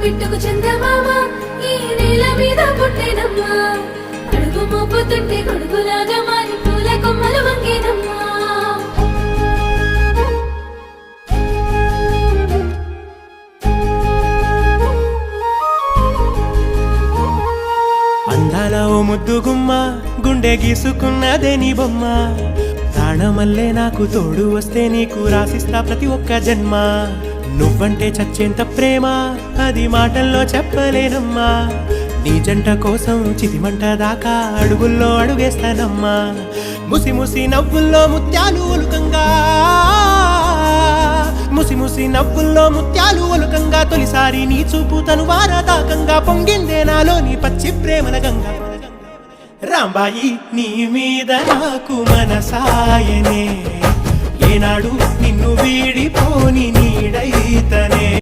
బిట్టుకు చందమామ ఈ నేల మీద పుట్టేనమ్మా అడుగు మోపుతుంటే కొడుకులాగా మారి పూల కొమ్మలు వంగేనమ్మా అందాల ఓ ముద్దు గుమ్మ గుండె గీసుకున్నదే నీ బొమ్మ ప్రాణమల్లే నాకు తోడు వస్తే నీకు రాసిస్తా ప్రతి ఒక్క జన్మ నువ్వంటే చచ్చేంత ప్రేమ అది మాటల్లో చెప్పలేనమ్మా నీ జంట కోసం చితిమంట దాకా అడుగుల్లో అడుగేస్తానమ్మా ముసి ముసి నవ్వుల్లో ముత్యాలు ఒలుకంగా ముసి ముసి నవ్వుల్లో ముత్యాలు ఒలుకంగా తొలిసారి నీ చూపు తను వారదాకంగా పొంగిందే నాలో నీ పచ్చి ప్రేమల గంగా రాంబాయి నీ మీద నాకు మనసాయనే ఏనాడు నిన్ను వీడిపోని నీడైతనే